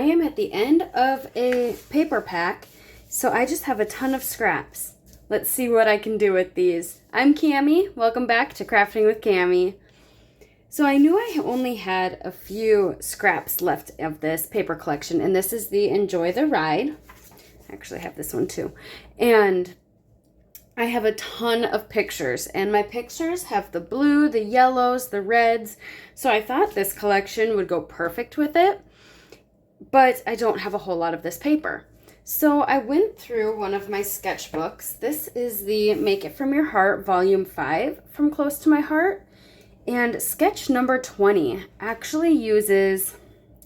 I am at the end of a paper pack, so I just have a ton of scraps. Let's see what I can do with these. I'm Cami. Welcome back to Crafting with Cami. So I knew I only had a few scraps left of this paper collection, and this is the Enjoy the Ride. Actually, I have this one too. And I have a ton of pictures, and my pictures have the blue, the yellows, the reds. So I thought this collection would go perfect with it, but I don't have a whole lot of this paper. So I went through one of my sketchbooks. This is the Make It From Your Heart Volume 5 from Close to My Heart. And sketch number 20 actually uses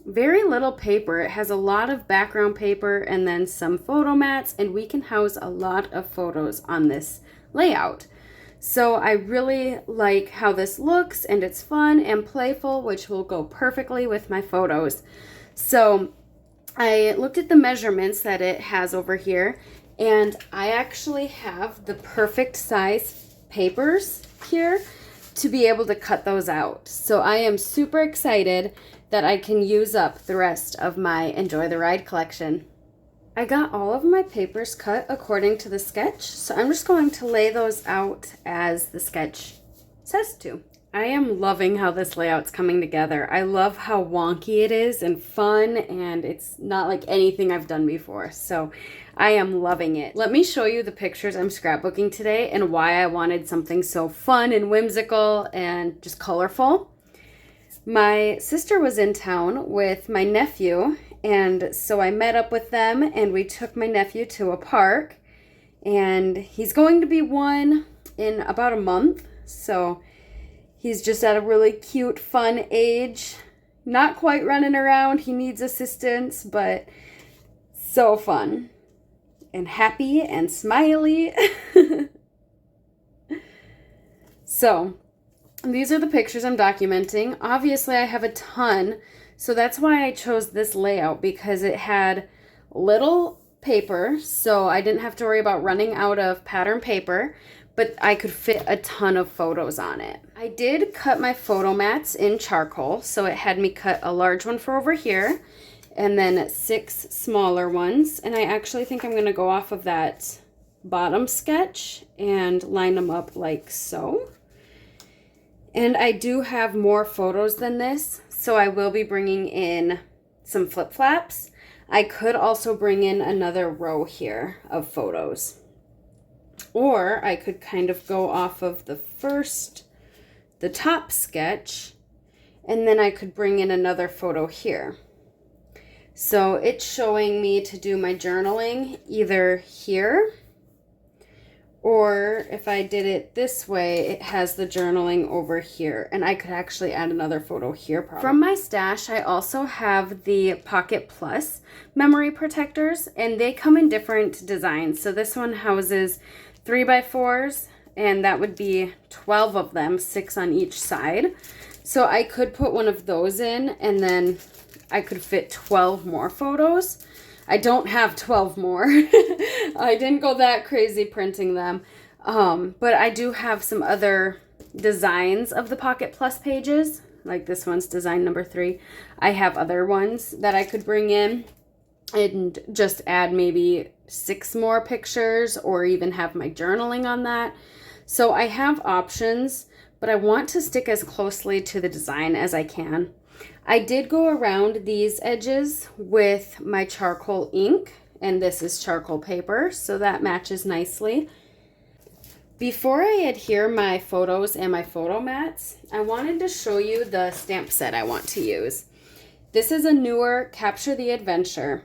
very little paper. It has a lot of background paper and then some photo mats, and we can house a lot of photos on this layout. So I really like how this looks, and it's fun and playful, which will go perfectly with my photos. So I looked at the measurements that it has over here, and I actually have the perfect size papers here to be able to cut those out. So I am super excited that I can use up the rest of my Enjoy the Ride collection. I got all of my papers cut according to the sketch, so I'm just going to lay those out as the sketch says to. I am loving how this layout's coming together. I love how wonky it is and fun, and it's not like anything I've done before, so I am loving it. Let me show you the pictures I'm scrapbooking today and why I wanted something so fun and whimsical and just colorful. My sister was in town with my nephew, and so I met up with them, and we took my nephew to a park, and he's going to be 1 in about a month, so he's just at a really cute, fun age. Not quite running around, he needs assistance, but so fun and happy and smiley. So these are the pictures I'm documenting. Obviously, I have a ton, so that's why I chose this layout, because it had little paper, so I didn't have to worry about running out of pattern paper, but I could fit a ton of photos on it. I did cut my photo mats in charcoal, so it had me cut a large one for over here, and then 6 smaller ones, and I actually think I'm gonna go off of that bottom sketch and line them up like so. And I do have more photos than this, so I will be bringing in some flip-flaps. I could also bring in another row here of photos. Or I could kind of go off of the top sketch, and then I could bring in another photo here. So it's showing me to do my journaling either here, or if I did it this way, it has the journaling over here. And I could actually add another photo here probably. From my stash, I also have the Pocket Plus memory protectors, and they come in different designs. So this one houses 3x4s, and that would be 12 of them, 6 on each side. So I could put one of those in, and then I could fit 12 more photos. I don't have 12 more. I didn't go that crazy printing them. But I do have some other designs of the Pocket Plus pages. Like this one's design number 3. I have other ones that I could bring in and just add maybe 6 more pictures, or even have my journaling on that. So I have options, but I want to stick as closely to the design as I can. I did go around these edges with my charcoal ink, and this is charcoal paper, so that matches nicely. Before I adhere my photos and my photo mats, I wanted to show you the stamp set I want to use. This is a newer Capture the Adventure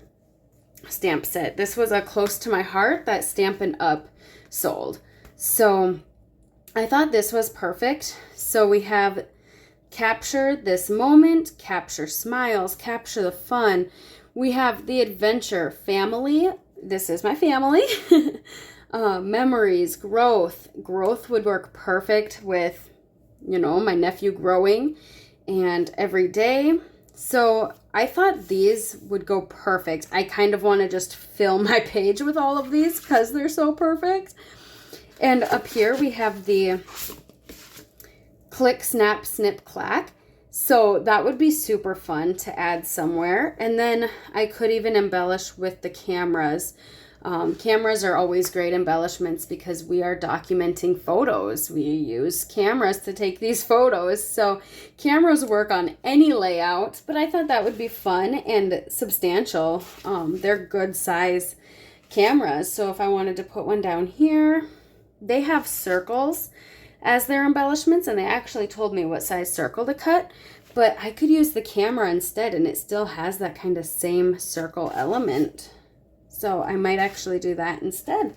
stamp set. This was a Close to My Heart that Stampin' Up sold. So I thought this was perfect. So we have Capture This Moment, Capture Smiles, Capture the Fun. We have the Adventure, Family. This is my family. Memories, Growth. Growth would work perfect with, you know, my nephew growing, and Every Day. So I thought these would go perfect. I kind of want to just fill my page with all of these because they're so perfect. And up here we have the Click, Snap, Snip, Clack. So that would be super fun to add somewhere. And then I could even embellish with the cameras. Cameras are always great embellishments because we are documenting photos. We use cameras to take these photos. So cameras work on any layout, but I thought that would be fun and substantial. They're good size cameras. So if I wanted to put one down here, they have circles as their embellishments, and they actually told me what size circle to cut, but I could use the camera instead and it still has that kind of same circle element. So I might actually do that instead.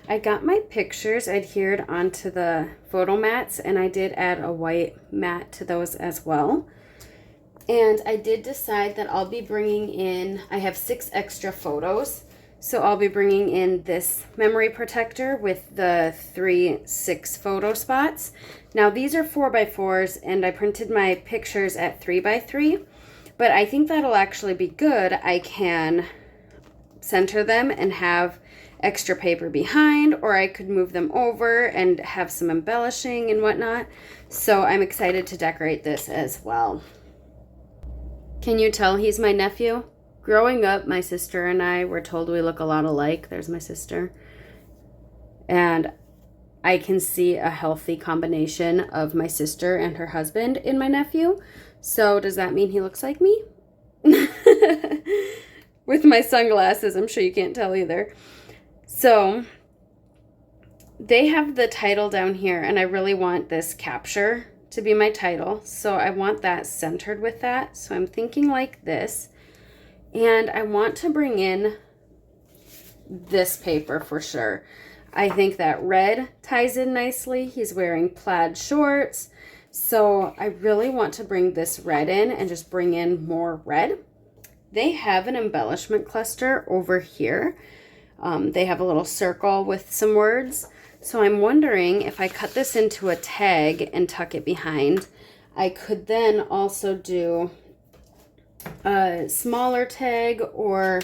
I got my pictures adhered onto the photo mats, and I did add a white mat to those as well. And I did decide that I'll be bringing in, I have 6 extra photos. So I'll be bringing in this memory protector with the 3 6 photo spots. Now these are 4x4s, and I printed my pictures at 3x3, but I think that'll actually be good. I can center them and have extra paper behind, or I could move them over and have some embellishing and whatnot. So I'm excited to decorate this as well. Can you tell he's my nephew? Growing up, my sister and I were told we look a lot alike. There's my sister. And I can see a healthy combination of my sister and her husband in my nephew. So does that mean he looks like me? With my sunglasses, I'm sure you can't tell either. So they have the title down here, and I really want this capture to be my title. So I want that centered with that. So I'm thinking like this. And I want to bring in this paper for sure. I think that red ties in nicely. He's wearing plaid shorts. So I really want to bring this red in and just bring in more red. They have an embellishment cluster over here. They have a little circle with some words. So I'm wondering if I cut this into a tag and tuck it behind, I could then also do a smaller tag, or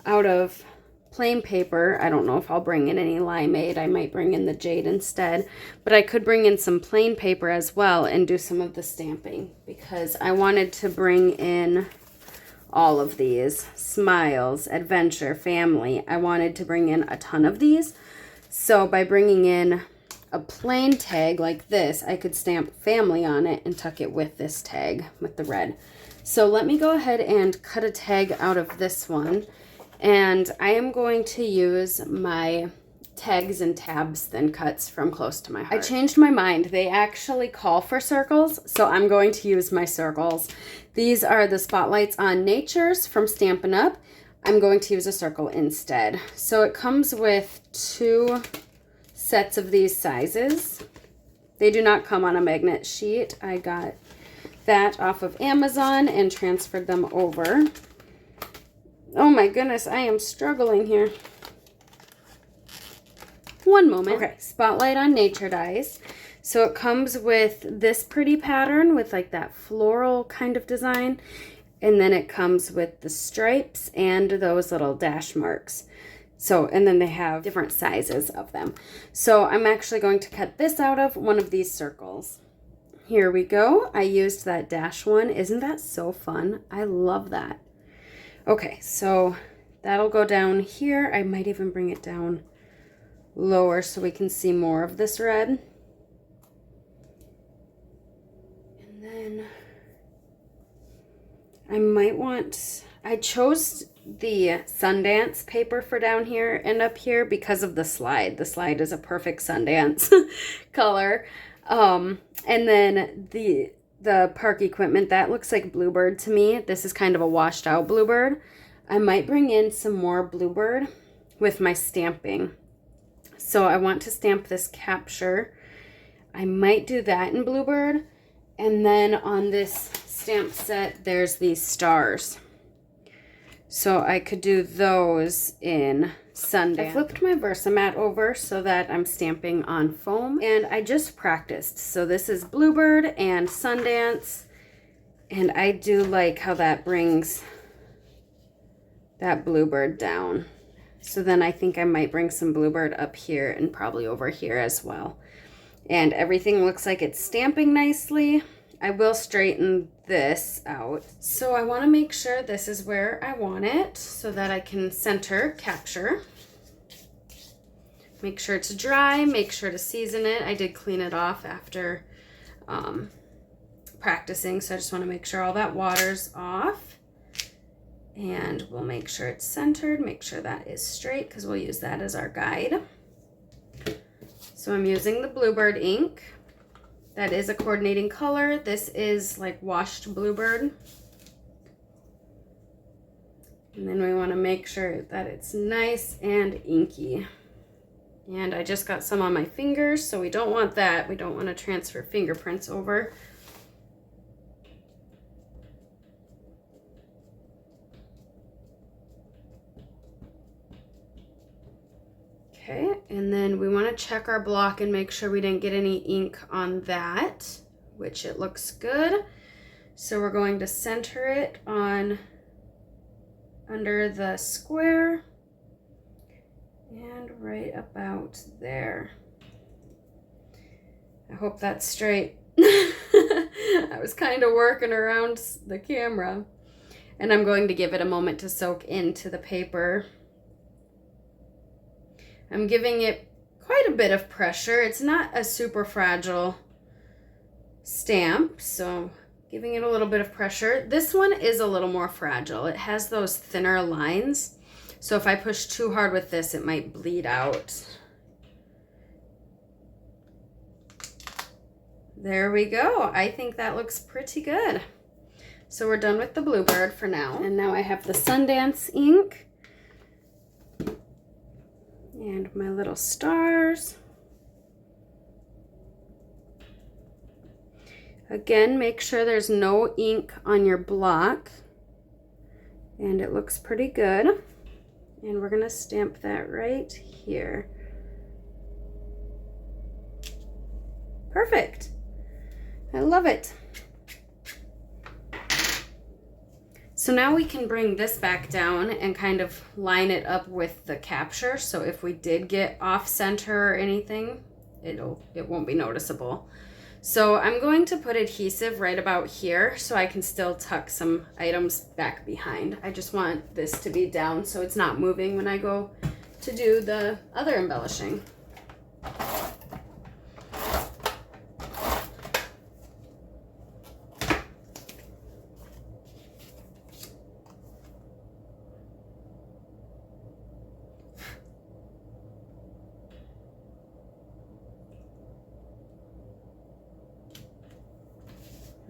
out of plain paper. I don't know if I'll bring in any limeade. I might bring in the jade instead, but I could bring in some plain paper as well and do some of the stamping, because I wanted to bring in all of these. Smiles, adventure, family. I wanted to bring in a ton of these. So by bringing in a plain tag like this, I could stamp family on it and tuck it with this tag with the red. So let me go ahead and cut a tag out of this one, and I am going to use my tags and tabs thin cuts from Close to My Heart. I changed my mind. They actually call for circles, so I'm going to use my circles. These are the Spotlights on Natures from Stampin' Up. I'm going to use a circle instead. So it comes with 2 sets of these sizes. They do not come on a magnet sheet. I got that off of Amazon and transferred them over. Oh my goodness, I am struggling here. One moment. Okay, Spotlight on Nature dies. So it comes with this pretty pattern with like that floral kind of design, and then it comes with the stripes and those little dash marks. So, and then they have different sizes of them. So I'm actually going to cut this out of one of these circles. Here we go. I used that dash one. Isn't that so fun? I love that. Okay, so that'll go down here. I might even bring it down lower so we can see more of this red. And then I might want, I chose the Sundance paper for down here and up here because of the slide. The slide is a perfect Sundance color. And then the park equipment, that looks like Bluebird to me. This is kind of a washed out Bluebird. I might bring in some more Bluebird with my stamping. So I want to stamp this capture. I might do that in Bluebird. And then on this stamp set, there's these stars. So I could do those in Sundance. I flipped my Versamat over so that I'm stamping on foam, and I just practiced. So this is Bluebird and Sundance, and I do like how that brings that Bluebird down. So then I think I might bring some Bluebird up here and probably over here as well. And everything looks like it's stamping nicely. I will straighten this out. So I want to make sure this is where I want it so that I can center capture. Make sure it's dry, make sure to season it. I did clean it off after practicing, so I just want to make sure all that water's off. And we'll make sure it's centered, make sure that is straight because we'll use that as our guide. So I'm using the Bluebird ink. That is a coordinating color. This is like washed Bluebird. And then we want to make sure that it's nice and inky. And I just got some on my fingers, so we don't want that. We don't want to transfer fingerprints over. Okay, and then we want to check our block and make sure we didn't get any ink on that, which it looks good. So we're going to center it on under the square and right about there. I hope that's straight. I was kind of working around the camera, and I'm going to give it a moment to soak into the paper. I'm giving it quite a bit of pressure. It's not a super fragile stamp, so giving it a little bit of pressure. This one is a little more fragile. It has those thinner lines, so if I push too hard with this, it might bleed out. There we go. I think that looks pretty good. So we're done with the Bluebird for now. And now I have the Sundance ink. And my little stars. Again, make sure there's no ink on your block. And it looks pretty good. And we're gonna stamp that right here. Perfect. I love it. So now we can bring this back down and kind of line it up with the capture. So if we did get off center or anything, it won't be noticeable. So I'm going to put adhesive right about here so I can still tuck some items back behind. I just want this to be down so it's not moving when I go to do the other embellishing.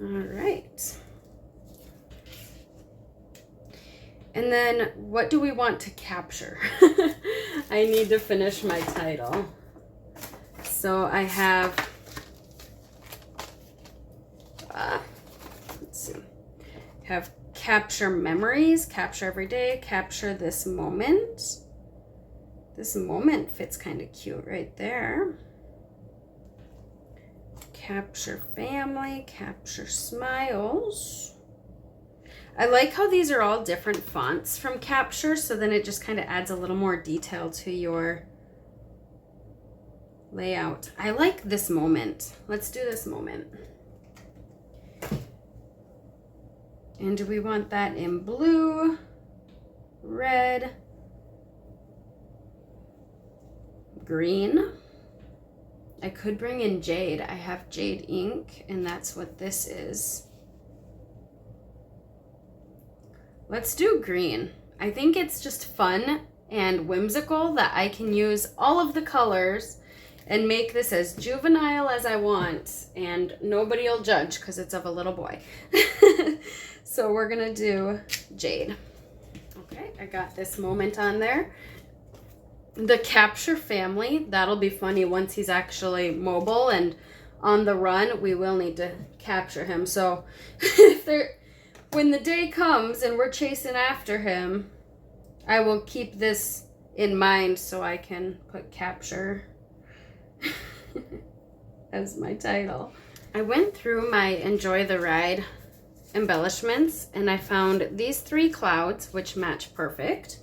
All right. And then what do we want to capture? I need to finish my title. So I have, let's see, have capture memories, capture every day, capture this moment. This moment fits kind of cute right there. Capture family, capture smiles. I like how these are all different fonts from capture, so then it just kind of adds a little more detail to your layout. I like this moment. Let's do this moment. And do we want that in blue, red, green? I could bring in jade. I have jade ink, and that's what this is. Let's do green. I think it's just fun and whimsical that I can use all of the colors and make this as juvenile as I want, and nobody will judge because it's of a little boy. So we're gonna do jade. Okay, I got this moment on there. The capture family, that'll be funny once he's actually mobile and on the run. We will need to capture him. So when the day comes and we're chasing after him, I will keep this in mind so I can put capture as my title. I went through my Enjoy the Ride embellishments and I found these 3 clouds which match perfect.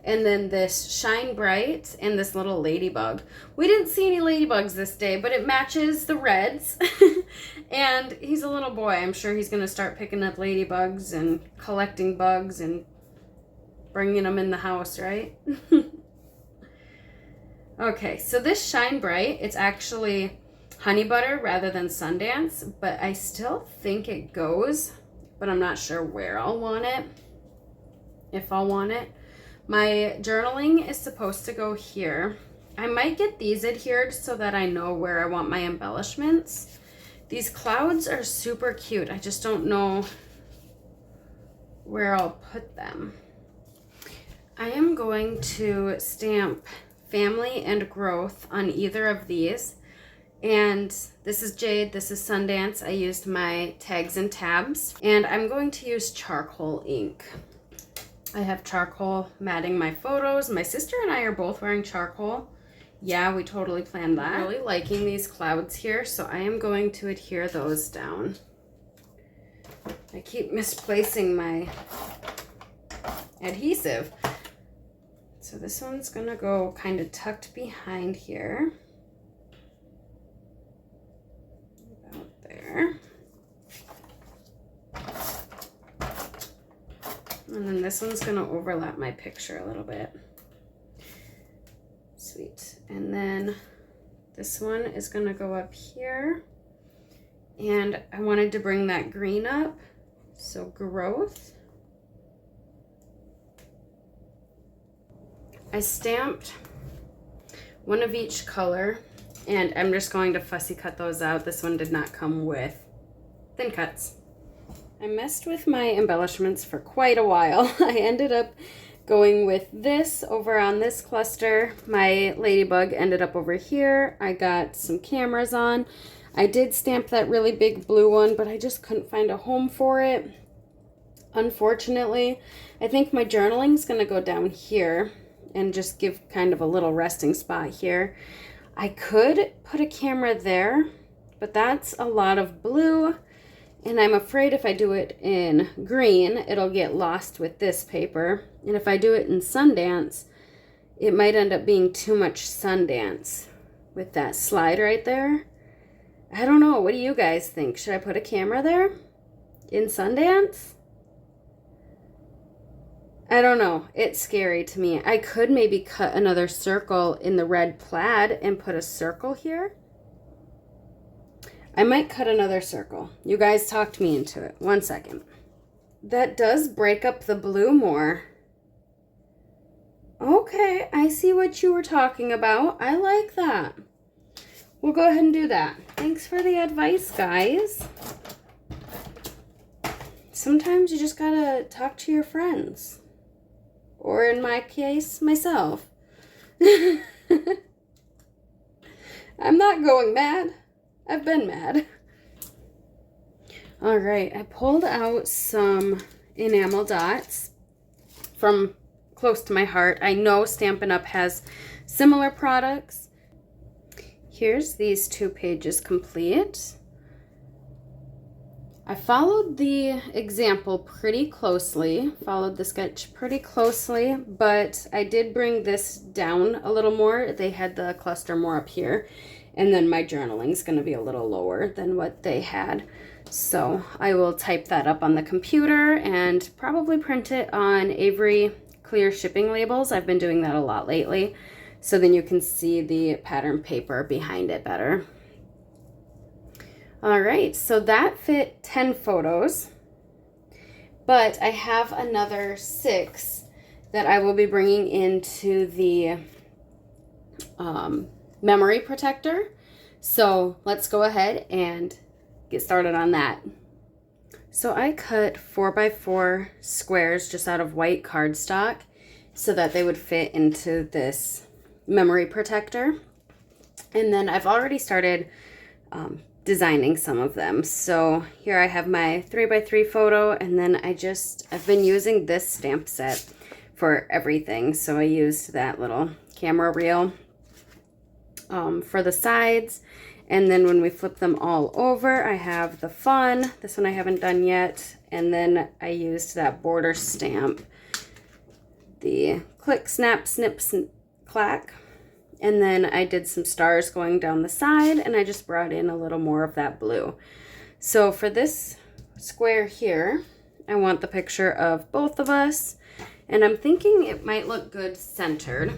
and then this Shine Bright and this little ladybug. We didn't see any ladybugs this day, but it matches the reds. And he's a little boy. I'm sure he's going to start picking up ladybugs and collecting bugs and bringing them in the house, right? Okay, so this Shine Bright, it's actually honey butter rather than Sundance, but I still think it goes, but I'm not sure where I'll want it, if I'll want it. My journaling is supposed to go here. I might get these adhered so that I know where I want my embellishments. These clouds are super cute. I just don't know where I'll put them. I am going to stamp Family and Growth on either of these. And this is Jade, this is Sundance. I used my tags and tabs. And I'm going to use charcoal ink. I have charcoal matting my photos. My sister and I are both wearing charcoal. Yeah, we totally planned that. I'm really liking these clouds here, so I am going to adhere those down. I keep misplacing my adhesive. So this one's gonna go kind of tucked behind here. About there. And then this one's gonna overlap my picture a little bit. Sweet. And then this one is gonna go up here. And I wanted to bring that green up. So Growth. I stamped one of each color, and I'm just going to fussy cut those out. This one did not come with thin cuts. I messed with my embellishments for quite a while. I ended up going with this over on this cluster. My ladybug ended up over here. I got some cameras on. I did stamp that really big blue one, but I just couldn't find a home for it. Unfortunately, I think my journaling's gonna go down here and just give kind of a little resting spot here. I could put a camera there, but that's a lot of blue, and I'm afraid if I do it in green, it'll get lost with this paper. And if I do it in Sundance, it might end up being too much Sundance with that slide right there. I don't know. What do you guys think? Should I put a camera there in Sundance? I don't know. It's scary to me. I could maybe cut another circle in the red plaid and put a circle here. I might cut another circle. You guys talked me into it. 1 second. That does break up the blue more. Okay, I see what you were talking about. I like that. We'll go ahead and do that. Thanks for the advice, guys. Sometimes you just gotta talk to your friends. Or in my case, myself. I'm not going mad. I've been mad. All right, I pulled out some enamel dots from close to my heart. I know Stampin' Up! Has similar products. Here's these 2 pages complete. I followed the example pretty closely, followed the sketch pretty closely, but I did bring this down a little more. They had the cluster more up here, and then my journaling is going to be a little lower than what they had. So I will type that up on the computer and probably print it on Avery clear shipping labels. I've been doing that a lot lately, so then you can see the pattern paper behind it better. All right, so that fit 10 photos, but I have another 6 that I will be bringing into the memory protector. So let's go ahead and get started on that. So I cut 4x4 squares just out of white cardstock so that they would fit into this memory protector. And then I've already started designing some of them. So here I have my 3x3 photo, and then I've been using this stamp set for everything. So I used that little camera reel for the sides, and then when we flip them all over, I have the fun. This one I haven't done yet, and then I used that border stamp, the click, snap, snip, clack. And then I did some stars going down the side, and I just brought in a little more of that blue. So for this square here, I want the picture of both of us, and I'm thinking it might look good centered.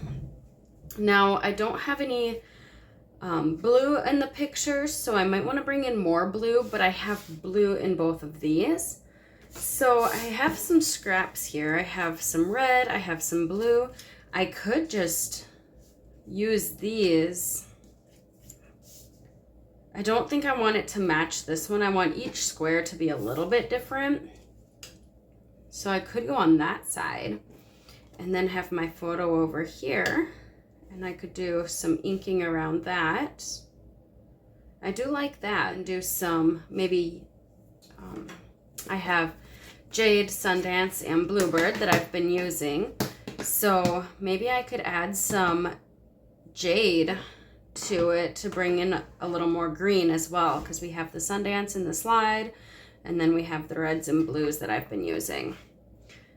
Now, I don't have any blue in the picture, so I might want to bring in more blue, but I have blue in both of these. So I have some scraps here. I have some red, I have some blue. I could just use these. I don't think I want it to match this one. I want each square to be a little bit different. So I could go on that side and then have my photo over here, and I could do some inking around that. I do like that, and do some, maybe, I have Jade, Sundance, and Bluebird that I've been using. So maybe I could add some Jade to it to bring in a little more green as well, because we have the Sundance in the slide, and then we have the reds and blues that I've been using.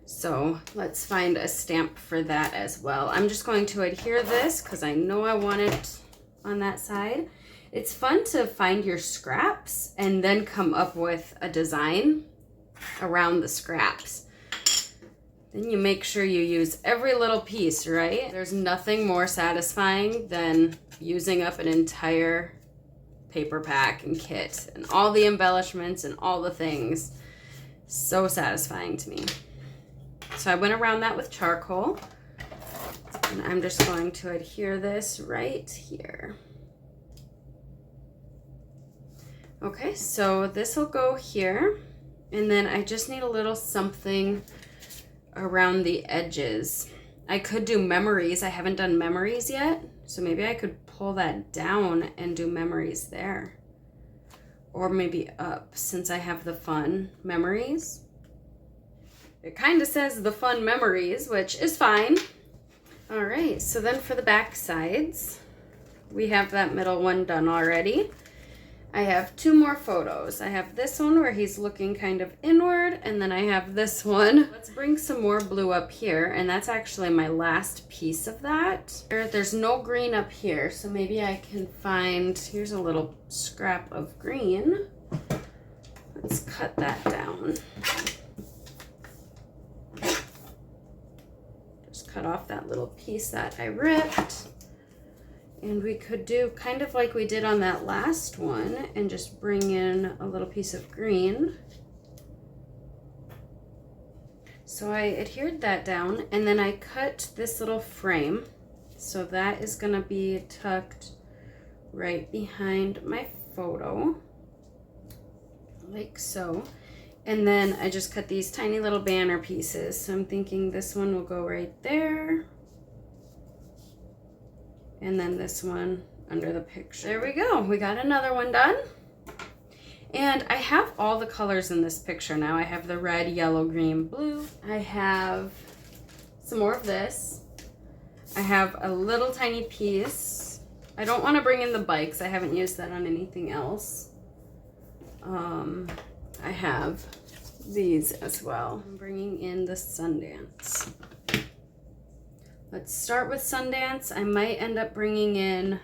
So let's find a stamp for that as well. I'm just going to adhere this because I know I want it on that side. It's fun to find your scraps and then come up with a design around the scraps. Then you make sure you use every little piece, right? There's nothing more satisfying than using up an entire paper pack and kit and all the embellishments and all the things. So satisfying to me. So I went around that with charcoal, and I'm just going to adhere this right here. Okay, so this will go here, and then I just need a little something around the edges. I could do memories. I haven't done memories yet, so maybe I could pull that down and do memories there. Or maybe up, since I have the fun memories. It kind of says the fun memories, which is fine. All right, so then for the back sides, we have that middle one done already. I have two more photos. I have this one where he's looking kind of inward, and then I have this one. Let's bring some more blue up here, and that's actually my last piece of that. There's no green up here, so maybe I can find, here's a little scrap of green. Let's cut that down. Just cut off that little piece that I ripped. And we could do kind of like we did on that last one and just bring in a little piece of green. So I adhered that down, and then I cut this little frame. So that is gonna be tucked right behind my photo, like so. And then I just cut these tiny little banner pieces. So I'm thinking this one will go right there. And then this one under the picture. There we go. We got another one done. And I have all the colors in this picture now. I have the red, yellow, green, blue. I have some more of this. I have a little tiny piece. I don't want to bring in the bikes. I haven't used that on anything else. I have these as well. I'm bringing in the Sundance. Let's start with Sundance. I might end up bringing in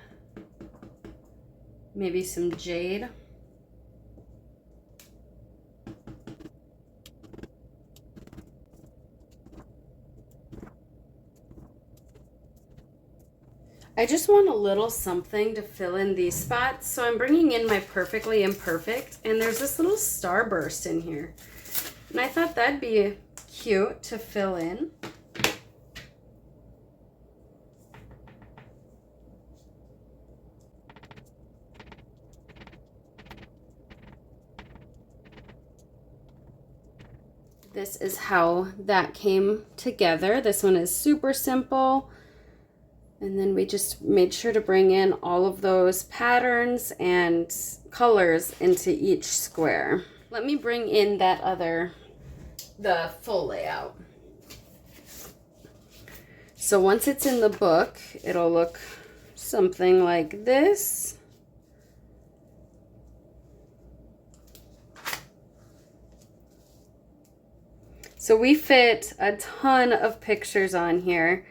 maybe some Jade. I just want a little something to fill in these spots, so I'm bringing in my Perfectly Imperfect, and there's this little starburst in here. And I thought that'd be cute to fill in. This is how that came together. This one is super simple. And then we just made sure to bring in all of those patterns and colors into each square. Let me bring in that the full layout. So once it's in the book, it'll look something like this. So we fit a ton of pictures on here,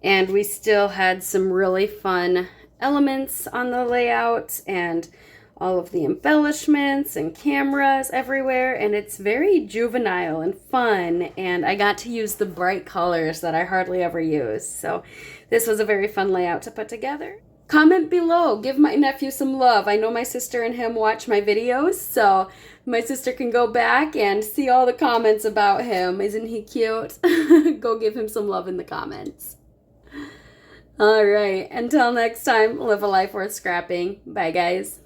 and we still had some really fun elements on the layout and all of the embellishments and cameras everywhere, and it's very juvenile and fun, and I got to use the bright colors that I hardly ever use. So this was a very fun layout to put together. Comment below, give my nephew some love. I know my sister and him watch my videos, so my sister can go back and see all the comments about him. Isn't he cute? Go give him some love in the comments. All right, until next time, live a life worth scrapping. Bye, guys.